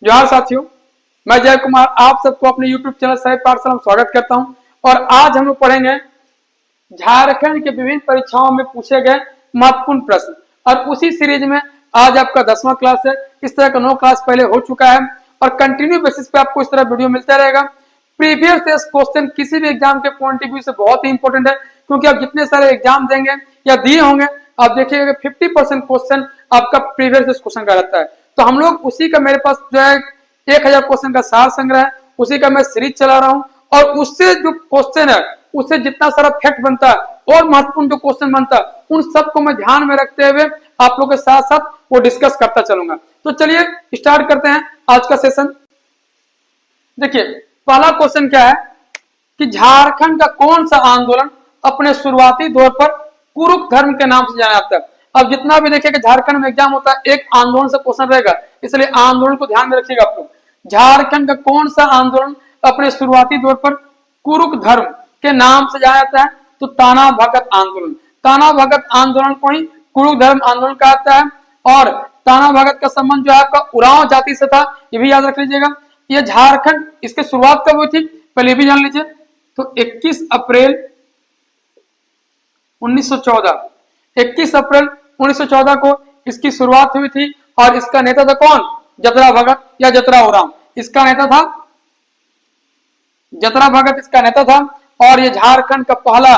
जोहार साथियों, मैं जय कुमार आप सबको अपने YouTube चैनल साहिब पाठशाला में स्वागत करता हूं। और आज हम लोग पढ़ेंगे झारखंड के विभिन्न परीक्षाओं में पूछे गए महत्वपूर्ण प्रश्न। और उसी सीरीज में आज आपका 10वां क्लास है। इस तरह का 9 क्लास पहले हो चुका है और कंटिन्यू बेसिस पे आपको इस तरह वीडियो मिलता रहेगा। प्रीवियस क्वेश्चन किसी भी एग्जाम के पॉइंट ऑफ व्यू से बहुत ही इंपॉर्टेंट है, क्योंकि आप जितने सारे एग्जाम देंगे या दिए होंगे आप देखिएगा 50% क्वेश्चन आपका प्रीवियस क्वेश्चन का रहता है। तो हम लोग उसी का मेरे पास जो है 1000 क्वेश्चन का सार संग्रह है, उसी का मैं सीरीज चला रहा हूं। और उससे जो क्वेश्चन है उससे जितना सारा फैक्ट बनता है और महत्वपूर्ण जो क्वेश्चन बनता है उन सबको मैं ध्यान में रखते हुए आप लोगों के साथ साथ वो डिस्कस करता चलूंगा। तो चलिए स्टार्ट करते हैं आज का सेशन। देखिए पहला क्वेश्चन क्या है कि झारखंड का कौन सा आंदोलन अपने शुरुआती दौर पर कुरुक धर्म के नाम से जाना जाता है। अब जितना भी देखिए कि झारखंड में एग्जाम होता है एक आंदोलन से क्वेश्चन रहेगा, इसलिए आंदोलन को ध्यान में रखिएगा आप लोग। झारखंड का कौन सा आंदोलन अपने शुरुआती दौर पर कुरुक धर्म के नाम से जाना जाता है, तो ताना भगत आंदोलन। ताना भगत आंदोलन को ही कुरुक धर्म आंदोलन कहा जाता है। और ताना भगत का संबंध जो है आपका उरांव जाति से था, ये भी याद रख लीजिएगा। ये झारखंड इसकी शुरुआत कब हुई थी पहले भी जान लीजिए, तो 21 अप्रैल 1914 21 अप्रैल 1914 को इसकी शुरुआत हुई थी। और इसका नेता था कौन? जतरा भगत या जतरा उरांव इसका नेता था। जतरा भगत इसका नेता था। और ये झारखंड का पहला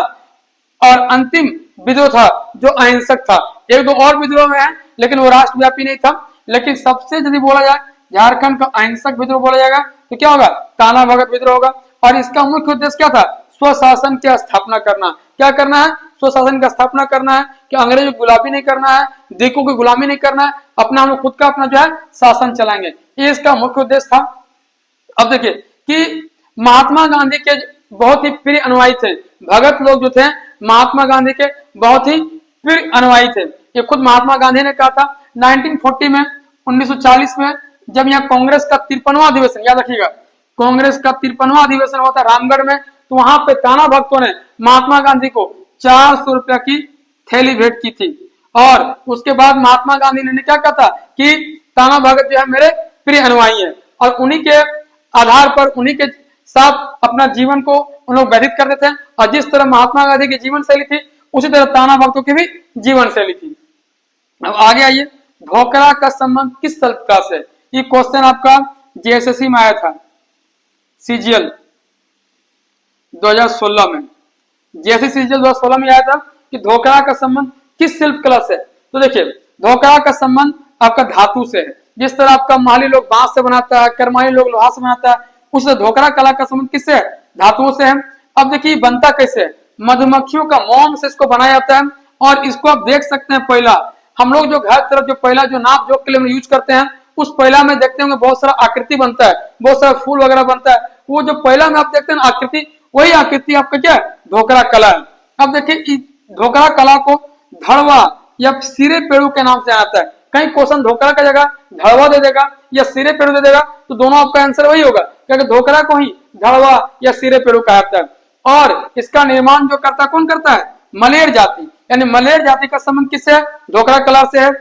और अंतिम विद्रोह था जो अहिंसक था। एक दो और विद्रोह में है लेकिन वो राष्ट्रव्यापी नहीं था। लेकिन सबसे यदि बोला जाए झारखंड का अहिंसक विद्रोह बोला जाएगा तो क्या होगा? ताना भगत विद्रोह होगा। और इसका मुख्य उद्देश्य क्या था? स्वशासन की स्थापना करना। क्या करना है? स्वशासन की स्थापना करना है कि अंग्रेजों की गुलामी नहीं करना है, देखों की गुलामी नहीं करना है, अपना हम लोग खुद का अपना जो है शासन चलाएंगे, ये इसका मुख्य उद्देश्य था। अब देखिए कि महात्मा गांधी के बहुत ही प्रिय अनुयायी थे भगत लोग जो थे, महात्मा गांधी के बहुत ही प्रिय अनुयायी थे। ये खुद महात्मा गांधी ने कहा था 1940 में 1940 में जब यहाँ कांग्रेस का 53वां अधिवेशन, याद रखिएगा कांग्रेस का 53वां अधिवेशन हुआ था रामगढ़ में, तो वहां पे ताना भक्तों ने महात्मा गांधी को 400 रुपया की थैली भेंट की थी। और उसके बाद महात्मा गांधी ने क्या कहा था कि ताना भगत जो है मेरे प्रिय अनुयायी है, और उन्हीं के आधार पर उन्हीं के साथ अपना जीवन को उन लोग व्यतीत करते थे। और जिस तरह महात्मा गांधी की जीवन शैली थी उसी तरह ताना भक्तों की भी जीवन शैली थी। अब आगे आइए, ढोकरा का संबंध किस सल्पका से? ये क्वेश्चन आपका जेएसएससी में आया था, सीजीएल 2016 में। जैसे सीजीएल 2016 में आया था कि ढोकरा का संबंध किस शिल्प कला से? तो देखिए ढोकरा का संबंध आपका धातु से है। जिस तरह आपका माली लोग बांस से बनाता है, करमाली लोग लोहा से बनाता है, उससे ढोकरा कला का संबंध किससे है? धातुओं से है। अब देखिए बनता कैसे है? मधुमक्खियों का मोम से इसको बनाया जाता है। और इसको आप देख सकते हैं पहला हम लोग जो घर तरफ जो पहला जो नाप जोक के लिए हम यूज करते हैं उस पहला में देखते होंगे बहुत सारा आकृति बनता है, बहुत सारा फूल वगैरह बनता है। वो जो पहला में आप देखते हैं आकृति, वही आकृति आपका क्या है? ढोकरा कला है। अब देखिए ढोकरा कला को धड़वा या सिरे पेड़ू के नाम से आता है। कहीं क्वेश्चन ढोकरा का जगह धड़वा दे देगा या सिरे पेड़ू दे देगा तो दोनों आपका आंसर वही होगा, क्योंकि ढोकरा को ही धड़वा या सिरे पेड़ू कहा जाता है। और इसका निर्माण जो करता कौन करता है? मलेर जाति, यानी मलेर जाति का संबंध किससे है? ढोकरा कला से है।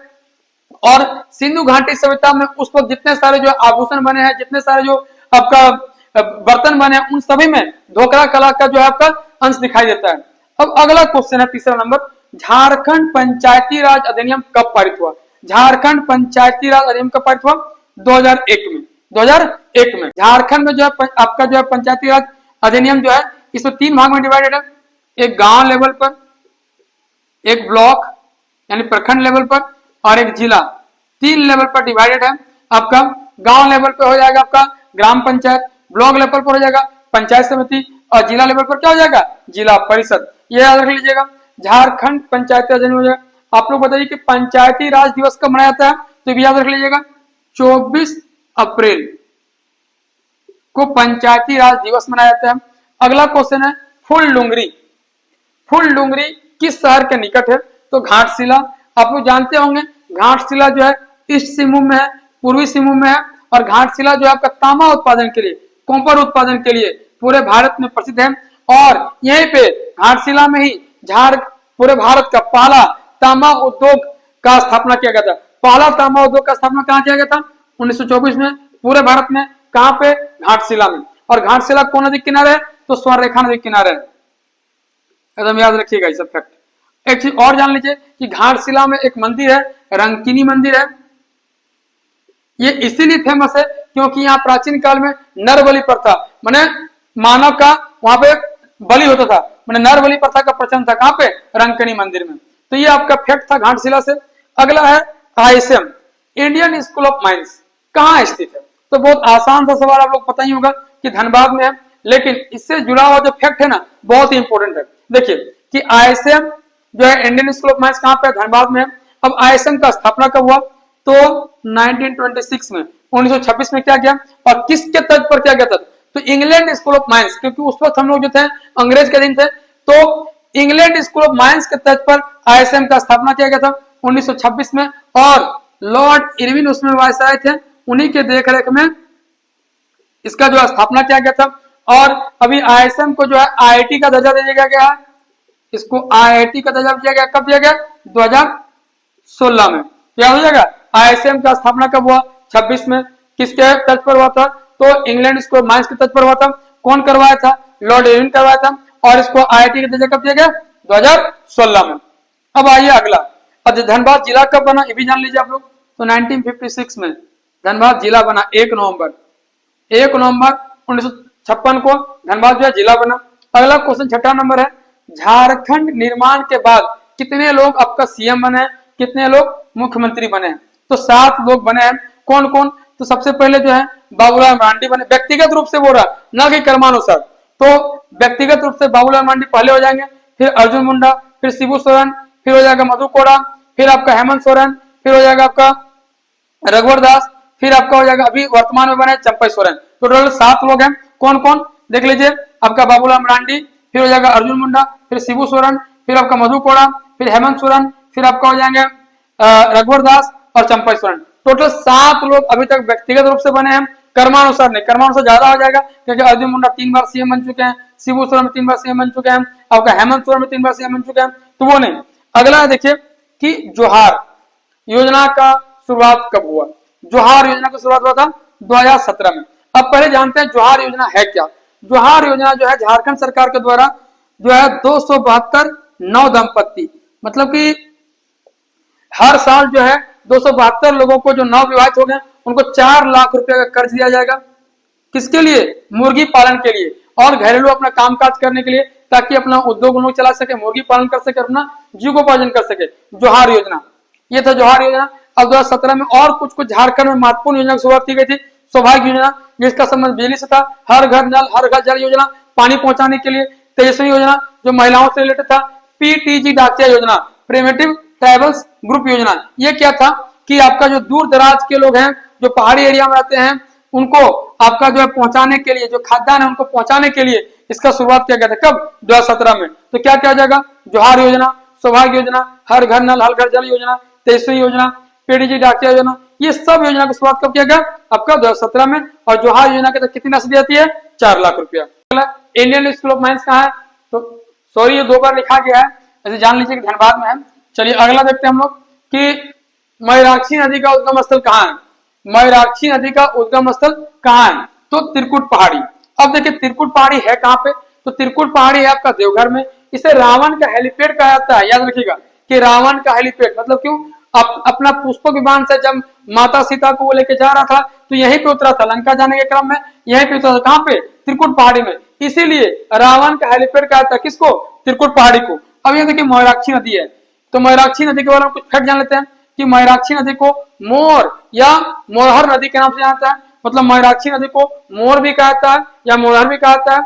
और सिंधु घाटी सभ्यता में उस वक्त जितने सारे जो आभूषण बने हैं, जितने सारे जो आपका बर्तन बने हैं, उन सभी में ढोकरा कला का जो है आपका अंश दिखाई देता है। अब अगला क्वेश्चन है तीसरा नंबर, झारखंड पंचायती राज अधिनियम कब पारित हुआ? झारखंड पंचायती राज अधिनियम कब पारित हुआ? 2001 में। 2001 में झारखंड में जो है आपका जो है पंचायती राज अधिनियम जो है इसमें 3 भाग में डिवाइडेड है। एक गांव लेवल पर, एक ब्लॉक यानी प्रखंड लेवल पर, और एक जिला। 3 लेवल पर डिवाइडेड है। आपका गांव लेवल पर हो जाएगा आपका ग्राम पंचायत, ब्लॉक लेवल पर हो जाएगा पंचायत समिति, और जिला लेवल पर क्या हो जाएगा? जिला परिषद। ये याद रख लीजिएगा झारखंड पंचायती राज अधिनियम हो जाएगा। आप लोग बताइए कि पंचायती राज दिवस कब मनाया जाता है? तो भी याद रख लीजिएगा 24 अप्रैल को पंचायती राज दिवस मनाया जाता है। अगला क्वेश्चन है फुलडुंगरी। फुलडुंगरी किस शहर के निकट है? तो घाटशिला। आप लोग जानते होंगे घाटशिला जो है ईस्ट सिंहभूम में है, पूर्वी सिंहभूम में है। और घाटशिला जो है आपका तांबा उत्पादन के लिए, कॉपर उत्पादन के लिए पूरे भारत में प्रसिद्ध है। और यहीं पे घाटशिला में ही पूरे भारत का पहला तांबा उद्योग का स्थापना किया गया था। पहला तांबा उद्योग का स्थापना कहाँ किया गया था? 1924 में पूरे भारत में, कहां पे? घाटशिला में। और घाटशिला कौन नदी किनारे है? तो स्वर्णरेखा नदी किनारे है। एकदम याद रखिएगा ये सब फैक्ट। एक चीज और जान लीजिए कि घाटशिला में एक मंदिर है, रंकिनी मंदिर है। ये इसीलिए फेमस है क्योंकि यहाँ प्राचीन काल में नर बलि प्रथा, माने मानव का वहां पे बलि होता था, माने नर बलि प्रथा का प्रचलन था। कहां पे? रंकिनी मंदिर में। तो ये आपका फैक्ट था घाटशिला से। अगला है ISM, Indian school of mines, कहाँ स्थित है? तो बहुत आसान सा सवाल, आप लोग पता ही होगा कि धनबाद में है, लेकिन इससे जुड़ा हुआ जो फैक्ट है ना बहुत ही इंपॉर्टेंट है। देखिए कि आईएसएम जो है इंडियन स्कूल ऑफ माइंस कहां पे? धनबाद में है। अब आईएसएम का स्थापना कब हुआ? तो 1926 में, 1926 में क्या किया और किसके तर्ज पर क्या गया था? तो इंग्लैंड स्कूल ऑफ माइंस, क्योंकि उस वक्त हम लोग जो थे अंग्रेज के दिन थे, तो इंग्लैंड स्कूल ऑफ माइंस के तर्ज पर आईएसएम का स्थापना किया गया था 1926 में। और लॉर्ड इरविन उसमें वायसराय थे, उन्हीं के देखरेख में इसका जो स्थापना किया गया था। और अभी आईएसएम को जो है आईआईटी का दर्जा दिया गया है, इसको आईआईटी का दर्जा दिया गया। कब दिया गया? 2016 में। क्या हो जाएगा? आईएसएम का स्थापना कब हुआ? 26 में। किसके तर्ज पर हुआ था? तो इंग्लैंड स्कूल ऑफ माइंस के तर्ज पर हुआ था। कौन करवाया था? लॉर्ड इरविन करवाया था। और इसको आईआईटी का दर्जा कब दिया गया? 2016 में। अब आइए अगला, अब धनबाद जिला कब बना ये भी जान लीजिए आप लोग। तो 1956 में धनबाद जिला बना, 1 नवंबर 1956 को धनबाद जो है जिला बना। अगला क्वेश्चन 6 नंबर है, झारखंड निर्माण के बाद कितने लोग आपका सीएम बने, कितने लोग मुख्यमंत्री बने? तो 7 लोग बने हैं। कौन कौन? तो सबसे पहले जो है बाबूलाल मरांडी बने, व्यक्तिगत रूप से बोल रहा ना कि कर्मानुसार। तो व्यक्तिगत रूप से बाबूलाल मरांडी पहले हो जाएंगे, फिर अर्जुन मुंडा, फिर शिबू सोरेन, फिर हो जाएगा मधु कोड़ा, फिर आपका हेमंत सोरेन, फिर हो जाएगा आपका रघुवर दास, फिर आपका हो जाएगा अभी वर्तमान में बने चंपई सोरेन। तो टोटल 7 लोग हैं। कौन कौन? देख लीजिए, आपका बाबूलाल मरांडी, फिर हो जाएगा अर्जुन मुंडा, फिर शिबू सोरेन, फिर आपका मधु कोड़ा, फिर हेमंत सोरेन, फिर आपका हो जाएंगे रघुवर दास और चंपई सोरेन। टोटल 7 लोग अभी तक व्यक्तिगत रूप से बने हैं, कर्मानुसार नहीं। कर्मानुसार ज्यादा हो जाएगा क्योंकि अर्जुन मुंडा 3 बार सीएम बन चुके हैं, शिबू सोरेन 3 बार सीएम बन चुके हैं, आपका हेमंत सोरेन 3 बार सीएम बन चुके हैं, तो वो नहीं। अगला देखिए कि जोहार योजना का शुरुआत कब हुआ? जोहार योजना की शुरुआत हुआ था 2017 में। अब पहले जानते हैं जोहार योजना है क्या। जोहार योजना जो है झारखंड सरकार के द्वारा जो है 272 नव दंपत्ति, मतलब कि हर साल जो है 272 लोगों को जो नव विवाहित हो गए उनको 4 लाख रुपए का कर्ज दिया जाएगा। किसके लिए? मुर्गी पालन के लिए और घरेलू अपना कामकाज करने के लिए, ताकि अपना उद्योग लोग चला सके, मुर्गी पालन कर सके, अपना जीविकोपार्जन कर सके। जोहार योजना, ये था जोहार योजना। अब 2017 में और कुछ झारखंड में महत्वपूर्ण योजना की शुरुआत की गई थी। सौभाग्य योजना, जिसका संबंध बिजली से था। हर घर नल, हर घर जल योजना, पानी पहुंचाने के लिए। तेजस्वी योजना जो महिलाओं से रिलेटेड था। पीटीजी डाकिया योजना, प्रिमिटिव ट्राइबल्स ग्रुप योजना, ये क्या था कि आपका जो दूर दराज के लोग हैं, जो पहाड़ी एरिया में रहते हैं, उनको आपका जो है पहुंचाने के लिए, जो खाद्यान्न है उनको पहुंचाने के लिए इसका शुरुआत किया गया था। कब? 2017 में। तो क्या किया जाएगा? जोहार योजना, सौभाग्य योजना, हर घर नल, हर घर जल योजना, तेजस्वी योजना, पीटीजी डाकिया योजना, ये सब योजना की शुरुआत कब किया गया? आपका 2017 में। और जोहार योजना के तहत कितनी राशि दी जाती है? 4 लाख रुपया। इंडियन स्कूल ऑफ माइंस कहाँ है? तो सॉरी ये 2 बार लिखा गया है, ऐसे जान लीजिए कि धनबाद में है। चलिए अगला देखते हैं हम लोग कि मयूराक्षी नदी का उद्गम स्थल कहाँ है। मयूराक्षी नदी का उद्गम स्थल कहाँ है? तो त्रिकुट पहाड़ी। अब देखिए त्रिकुट पहाड़ी है कहाँ पे? तो त्रिकुट पहाड़ी है आपका देवघर में। इसे रावण का हेलीपैड कहा जाता है, याद रखिएगा कि रावण का हेलीपैड मतलब क्यों? अपना पुष्पक विमान से जब माता सीता को वो लेके जा रहा था तो यहीं पे उतरा था, लंका जाने के क्रम में यहीं पे उतरा था। कहाँ पे? त्रिकुट पहाड़ी में। इसीलिए रावण का हेलीपैड कहा जाता है। किसको? त्रिकुट पहाड़ी को। अब ये देखिए मयूराक्षी नदी है, तो मयूराक्षी नदी के बारे में कुछ फैक्ट जान लेते हैं कि मयूराक्षी नदी को मोर या मोरहर नदी के नाम से जाना जाता है। मतलब मयूराक्षी नदी को मोर भी कहा जाता है या मोरहर भी कहा जाता है।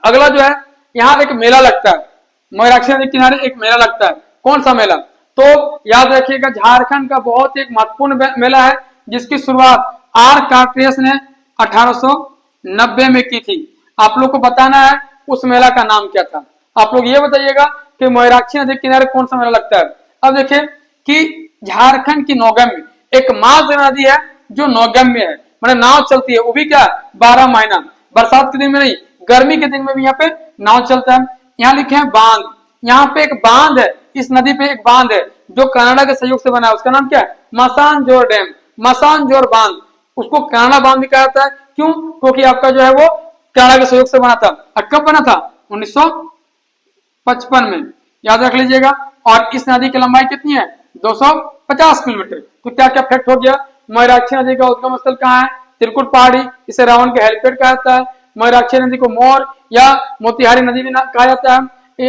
अगला जो है यहाँ एक मेला लगता है, मयूराक्षी नदी किनारे एक मेला लगता है। कौन सा मेला? तो याद रखिएगा झारखंड का बहुत एक महत्वपूर्ण मेला है जिसकी शुरुआत आर कार्टेस ने 1890 में की थी। आप लोग को बताना है उस मेला का नाम क्या था। आप लोग ये बताइएगा कि मयूराक्षी नदी किनारे कौन सा मेला लगता है। अब देखिए कि झारखंड की नौगम में एक माघ नदी है जो नौगम्य है, मतलब नाव चलती है, वो भी क्या 12 महीना, बरसात के दिन में नहीं, गर्मी के दिन में भी यहाँ पे नाव चलता है। यहाँ लिखे हैं बांध, यहाँ पे एक बांध है, इस नदी पे एक बांध है जो कनाडा के सहयोग से बना है। उसका नाम क्या है? मसानजोर डैम, मसानजोर बांध। उसको कनाडा बांध भी कहा जाता है। क्यों? क्योंकि आपका जो है वो कनाडा के सहयोग से बना था। और कब बना था? 1955 में, याद रख लीजिएगा। और इस नदी की लंबाई कितनी है? 250 किलोमीटर। तो क्या क्या फैक्ट हो गया? मयूराक्षी नदी का उद्गम स्थल कहाँ है? त्रिकुट पहाड़ी, इसे रावण के हेलीपैड कहा जाता है। मयूराक्षी नदी को मोर या मोतिहारी नदी भी कहा जाता है।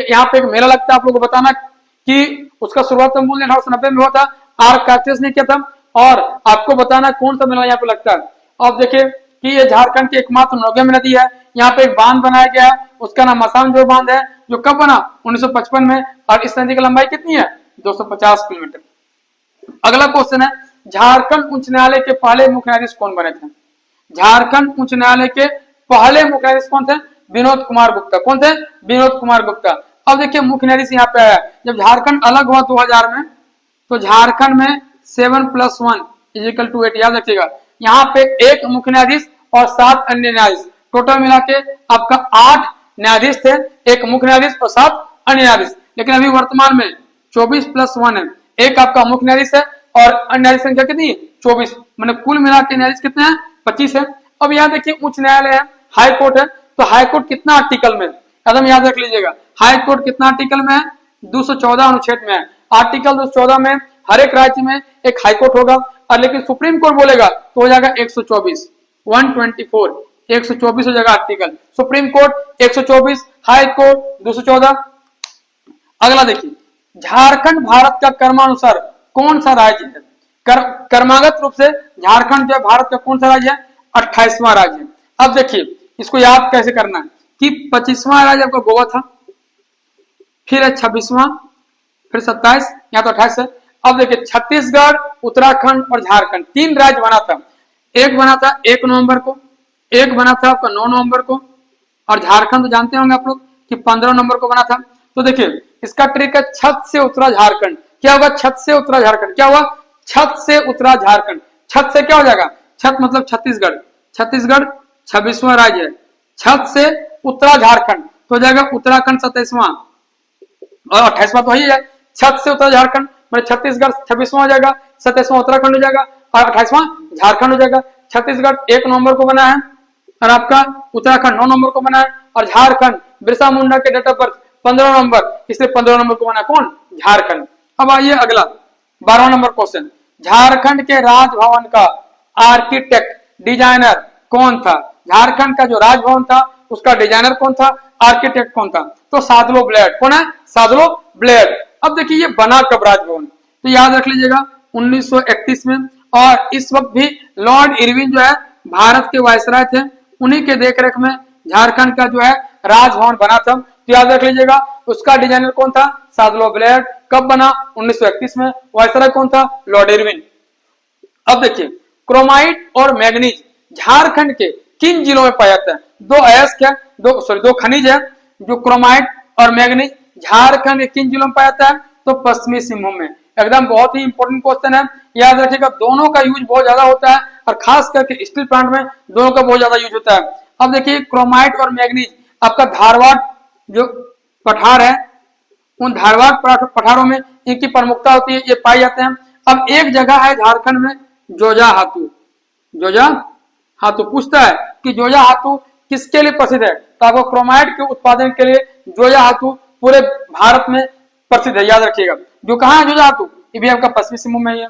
यहाँ पे एक मेला लगता है, आप लोगों को बताना कि उसका शुरुआत तो मूल 1890 में हुआ था, आर कार्टेस ने किया था। और आपको बताना कौन सा मेला यहाँ पे लगता है। अब देखिए कि ये झारखंड की एकमात्र नौगम्य नदी है। यहाँ पे एक बांध बनाया गया है, उसका नाम मसानजोर बांध है, जो कब बना? 1955 में। और इस नदी की लंबाई कितनी है? 250 किलोमीटर। अगला क्वेश्चन है, झारखंड उच्च न्यायालय के पहले मुख्य न्यायाधीश कौन बने थे? झारखंड उच्च न्यायालय के पहले मुख्य न्यायाधीश कौन थे? विनोद कुमार गुप्ता। कौन थे? विनोद कुमार गुप्ता। अब देखिए मुख्य न्यायाधीश यहाँ पे आया, जब झारखंड अलग हुआ 2000 में, तो झारखंड में 7+1 = 8, याद रखिएगा। यहाँ पे एक मुख्य न्यायाधीश और 7 अन्य न्यायाधीश, टोटल मिला के आपका 8 न्यायाधीश थे, एक मुख्य न्यायाधीश और 7 अन्य न्यायाधीश। लेकिन अभी वर्तमान में 24+1 है, एक आपका मुख्य न्यायाधीश है और अन्य न्यायाधीश संख्या कितनी? 24। मैंने कुल मिला के न्यायाधीश कितने हैं? 25 है। अब यहाँ देखिए उच्च न्यायालय है, हाई कोर्ट है, तो हाई कोर्ट कितना आर्टिकल में? एकदम याद रख लीजिएगा, हाई कोर्ट कितना आर्टिकल में है? 214 अनुच्छेद में है। आर्टिकल 214 में हर एक राज्य में एक हाई कोर्ट होगा, और लेकिन सुप्रीम कोर्ट बोलेगा तो हो जाएगा 124, 124 हो जाएगा article. Supreme court 124, high court 214। अगला देखिए, झारखंड भारत का क्रमानुसार कौन सा राज्य है? क्रमागत रूप से झारखंड जो है भारत का कौन सा राज्य है? 28वां राज्य है। अब देखिए इसको याद कैसे करना है कि 25वां राज्य आपका गोवा था, फिर है 26वां, फिर 27, यहाँ तो 28 है। अब देखिए छत्तीसगढ़, उत्तराखंड और झारखंड 3 राज्य बना था। एक बना था 1 नवंबर को, एक बना था आपका 9 नवंबर को, और झारखंड तो जानते होंगे आप लोग कि 15 नवंबर को बना था। तो देखिए इसका ट्रिक है छत से उतरा झारखंड। क्या होगा? छत से उतरा झारखंड। क्या हुआ? छत से उतरा झारखंड। छत से क्या हो जाएगा? छत मतलब छत्तीसगढ़, छत्तीसगढ़ 26वां राज्य है। छत से उतरा झारखंड तो हो जाएगा उत्तराखंड 27वां, और 28वां तो ही है। छत से उतरा झारखंड मतलब छत्तीसगढ़ 26वां हो जाएगा, 27वां उत्तराखंड हो जाएगा, और 28वां झारखंड हो जाएगा। छत्तीसगढ़ 1 नवंबर को बना है, और आपका उत्तराखंड 9 नवंबर को बना है, और झारखंड बिरसा मुंडा के डेट ऑफ बर्थ 15 नवंबर, इसलिए 15 नवंबर को बना कौन? झारखंड। अब आइए अगला 12वां नंबर क्वेश्चन, झारखंड के राजभवन का आर्किटेक्ट डिजाइनर कौन था? झारखंड का जो राजभवन था उसका डिजाइनर कौन था? आर्किटेक्ट कौन था? तो सादलो ब्लेड। कौन है? सादलो ब्लेड। अब देखिए ये बना कब राजभवन? तो याद रख लीजिएगा 1931 में, और इस वक्त भी लॉर्ड इरविन जो है भारत के वायसराय थे, उन्हीं के देखरेख में झारखंड का जो है राजभवन बना था। तो याद रख लीजिएगा उसका डिजाइनर कौन था? सादलो ब्लेड। कब बना? 1931 में। वायसराय कौन था? Lord Irwin. अब देखिए क्रोमाइट और मैग्नीज झारखंड के किन जिलों में पाया जाता है? दो अयस्क है, दो खनिज है, जो क्रोमाइट और मैग्नीज झारखंड के किन जिलों में पाया जाता है? तो पश्चिमी सिंहभूम में। एकदम बहुत ही इंपॉर्टेंट क्वेश्चन है, याद रखिएगा। दोनों का यूज बहुत ज्यादा होता है, और खास करके स्टील प्लांट में दोनों का बहुत ज्यादा यूज होता है। अब देखिए क्रोमाइट और मैग्नीज आपका धारवाड़ जो पठार है, उन धारवाड़ पठारों में इनकी प्रमुखता होती है, ये पाए जाते हैं। अब एक जगह है झारखंड में जोजा हाथू। जोजा हाथू पूछता है कि जोजा हाथू किसके लिए प्रसिद्ध है? तो आपको क्रोमाइट के उत्पादन के लिए जोजा हाथू पूरे भारत में प्रसिद्ध है, याद रखिएगा। जो कहाँ है जोजा हाथू? ये भी आपका पश्चिमी सिंहभूम में ही है।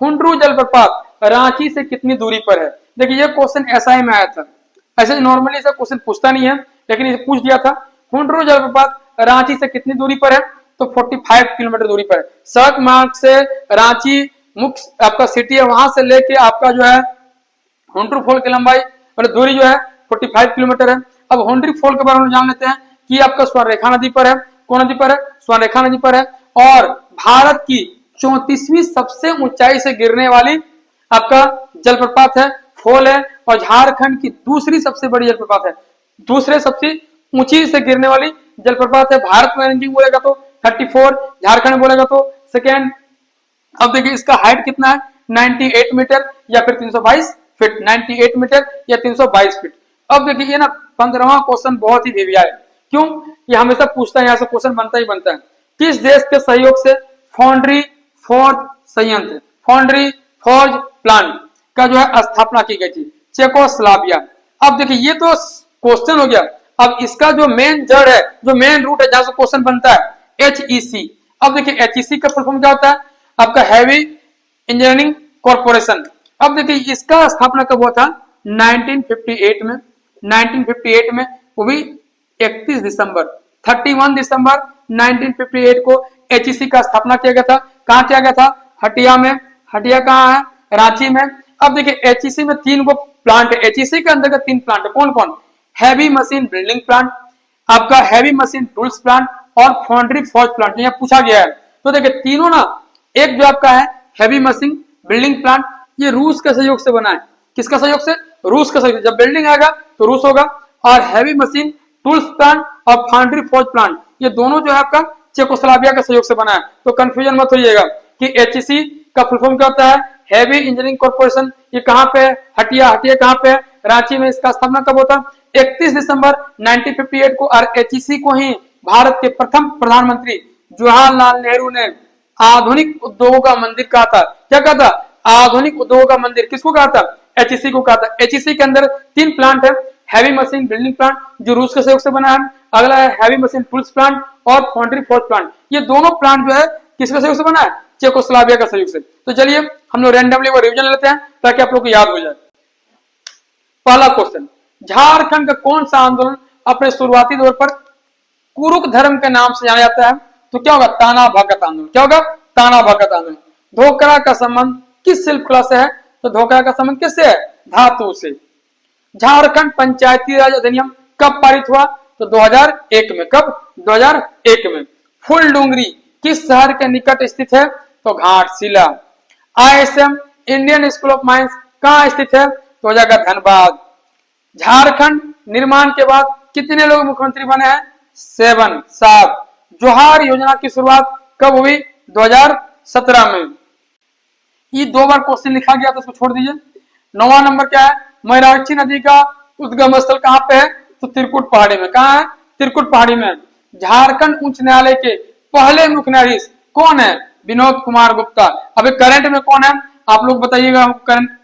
हुंड्रू जलप्रपात रांची से कितनी दूरी पर है? देखिए ये क्वेश्चन एसआई में आया था। ऐसे नॉर्मली ऐसा क्वेश्चन पूछता नहीं है, लेकिन इसे पूछ दिया था। हुंड्रू जलप्रपात रांची से कितनी दूरी पर है? तो 45 किलोमीटर दूरी पर है। सड़क मार्ग से रांची मुख्य आपका सिटी है, वहां से लेके आपका जो है हुंड्रू फॉल की लंबाई मतलब दूरी जो है 45 किलोमीटर है। अब हुंड्रू फॉल के बारे में जान लेते हैं कि आपका स्वर्णरेखा नदी पर है। कौन नदी पर है? स्वर्णरेखा नदी पर है। और भारत की 34वीं सबसे ऊंचाई से गिरने वाली आपका जलप्रपात है, फॉल है, और झारखंड की दूसरी सबसे बड़ी जलप्रपात है। दूसरे सबसे ऊंची से गिरने वाली जलप्रपात है। भारत में रैंकिंग बोलेगा तो 34, झारखंड में बोलेगा तो सेकेंड। अब देखिए इसका हाइट कितना है? 98 मीटर या फिर 322 फीट। 98 मीटर या 322 फीट। अब देखिए ये ना 15वां क्वेश्चन बहुत ही बेबिया है। क्यों? ये हमेशा पूछता है, यहाँ से क्वेश्चन बनता ही बनता है। किस देश के सहयोग से फाउंड्री फोर्ज संयंत्र, फाउंड्री फोर्ज प्लांट का जो है स्थापना की गई थी, चेकोस्लाविया। अब देखिए ये तो क्वेश्चन हो गया। अब इसका जो मेन जड़ है, जो मेन रूट है जहां से क्वेश्चन बनता है, HEC। अब देखिए HEC का फुल फॉर्म क्या होता है आपका, हैवी इंजीनियरिंग कॉर्पोरेशन। अब देखिए इसका स्थापना कब हुआ था, 1958 में। 1958 में, वो भी 31 दिसंबर 31 दिसंबर 1958 को HEC का स्थापना किया गया था। कहां किया गया था, हटिया में। हटिया कहाँ है, रांची में। अब देखिए HEC में 3 गो प्लांट है। HEC के अंतर्गत 3 प्लांट है, कौन कौन, हैवी मशीन बिल्डिंग प्लांट, आपका हैवी मशीन टूल्स प्लांट और फाउंड्री फोर्ज प्लांट, यहाँ पूछा गया है। तो देखिए तीनों ना, एक जो आपका है हैवी मशीन बिल्डिंग प्लांट, ये रूस के सहयोग से बना है। किसका सहयोग से, रूस का सहयोग। जब बिल्डिंग आएगा तो रूस होगा। और हैवी मशीन टूल्स प्लांट और फाउंड्री फोर्ज प्लांट, ये दोनों जो है आपका चेकोस्लोवाकिया के सहयोग से बना है। तो कंफ्यूजन मत होइएगा कि HEC का फुल फॉर्म क्या होता है, हैवी इंजीनियरिंग कॉर्पोरेशन। ये कहां पे है, हटिया। हटिया कहां पे है, रांची में। इसका स्थापना कब होता है, 31 दिसंबर 1958 को। और HEC को ही भारत के प्रथम प्रधानमंत्री जवाहरलाल नेहरू ने आधुनिक उद्योगों का मंदिर कहा था। क्या कहा था, आधुनिक उद्योगों का मंदिर। किसको कहा था, HEC को कहा था। HEC के अंदर 3 प्लांट है, हैवी मशीन बिल्डिंग प्लांट जो रूस के सहयोग से बना है, अगला है हैवी मशीन टूल्स प्लांट और फाउंड्री फोर्ज प्लांट। ये दोनों प्लांट जो है किसके सहयोग से बना है, चेकोस्लोवाकिया का सहयोग से। तो चलिए हम लोग रैंडमली वो रिवीजन लेते हैं ताकि आप लोग को याद हो जाए। पहला क्वेश्चन, झारखंड का कौन सा आंदोलन अपने शुरुआती दौर पर कुरुक धर्म के नाम से जाना जाता है, तो क्या होगा, ताना भगत आंदोलन। क्या होगा, ताना भगत आंदोलन। धोकरा का संबंध किस शिल्प कला से है, तो धोकरा का संबंध किससे है, धातु से। झारखंड पंचायती राज अधिनियम कब पारित हुआ, तो 2001 में। कब, 2001 में। फुल डूंगरी किस शहर के निकट स्थित है, तो Ghatshila. ISM Indian school of mines कहां स्थित है, तो हो जाएगा धनबाद। झारखंड निर्माण के बाद कितने लोग मुख्यमंत्री बने हैं, 7। जोहार योजना की शुरुआत कब हुई, 2017 में। ये 2 बार क्वेश्चन लिखा गया तो इसको छोड़ दीजिए। 9वां नंबर क्या है, मयूराक्षी नदी का उद्गम स्थल कहां पे है, तो त्रिकुट पहाड़ी में। कहां है, त्रिकुट पहाड़ी में। झारखंड उच्च न्यायालय के पहले मुख्य न्यायाधीश कौन है, विनोद कुमार गुप्ता। अभी करंट में कौन है, आप लोग बताइएगा। करंट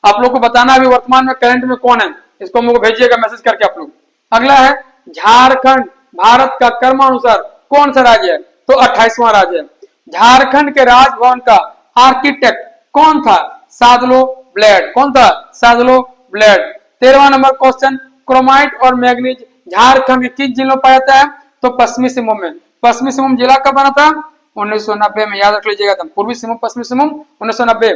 आप लोग को बताना अभी वर्तमान में करंट में कौन है, इसको मुझे भेजिएगा मैसेज करके आप लोग। अगला है, झारखंड भारत का क्रमानुसार कौन सा राज्य है, तो 28वां राज्य है। झारखंड के राजभवन का आर्किटेक्ट कौन था, सादलो ब्लेड। कौन था, सादलो ब्लेड। 13वां नंबर क्वेश्चन, क्रोमाइट और मैग्नीज झारखंड के किस जिले में पाया जाता है, तो पश्चिमी सिंहभूम में। पश्चिमी सिंहभूम जिला कब बना था, 1990 में। याद रख लीजिएगा, पूर्वी सिंहभूम पश्चिमी सिंहभूम 1990।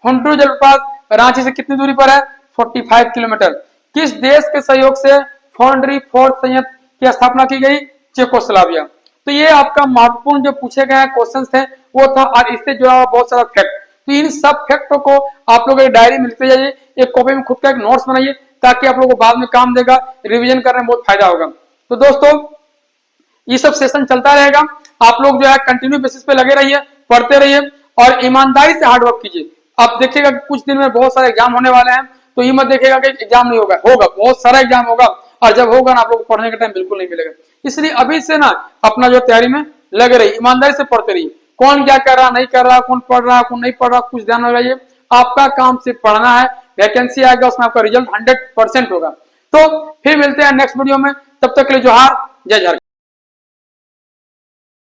हुंटरू जलप्रपात रांची से कितनी दूरी पर है, 45 किलोमीटर। किस देश के सहयोग से फाउंड्री फोर्ज संयंत्र की स्थापना की गई, चेकोस्लोवाकिया। तो ये आपका महत्वपूर्ण जो पूछे गए क्वेश्चन थे वो था, और इससे जुड़ा हुआ बहुत सारा फैक्ट। तो इन सब फैक्टों को आप लोग एक डायरी में लिखते जाइए, एक कॉपी में खुद का एक नोट्स बनाइए, ताकि आप लोगों को बाद में काम देगा, रिवीजन करने में बहुत फायदा होगा। तो दोस्तों ये सब सेशन चलता रहेगा, आप लोग जो है कंटिन्यू बेसिस पे लगे रहिए, पढ़ते रहिए और ईमानदारी से हार्डवर्क कीजिए। आप देखिएगा कुछ दिन में बहुत सारे एग्जाम होने वाले हैं, तो ये मत देखिएगा कि एग्जाम नहीं होगा, होगा, बहुत सारा एग्जाम होगा। और जब होगा ना, आप लोग को पढ़ने का टाइम बिल्कुल नहीं मिलेगा। इसलिए अभी से ना अपना जो तैयारी में लगे रहिए, ईमानदारी से पढ़ते रहिए। कौन क्या कर रहा, नहीं कर रहा, कौन पढ़ रहा, कौन नहीं पढ़ रहा, कुछ ध्यान में लगाइए। आपका काम सिर्फ पढ़ना है, वैकेंसी आएगा उसमें आपका रिजल्ट 100% होगा। तो फिर मिलते हैं नेक्स्ट वीडियो में, तब तक के लिए जोहार, जय झारखंड।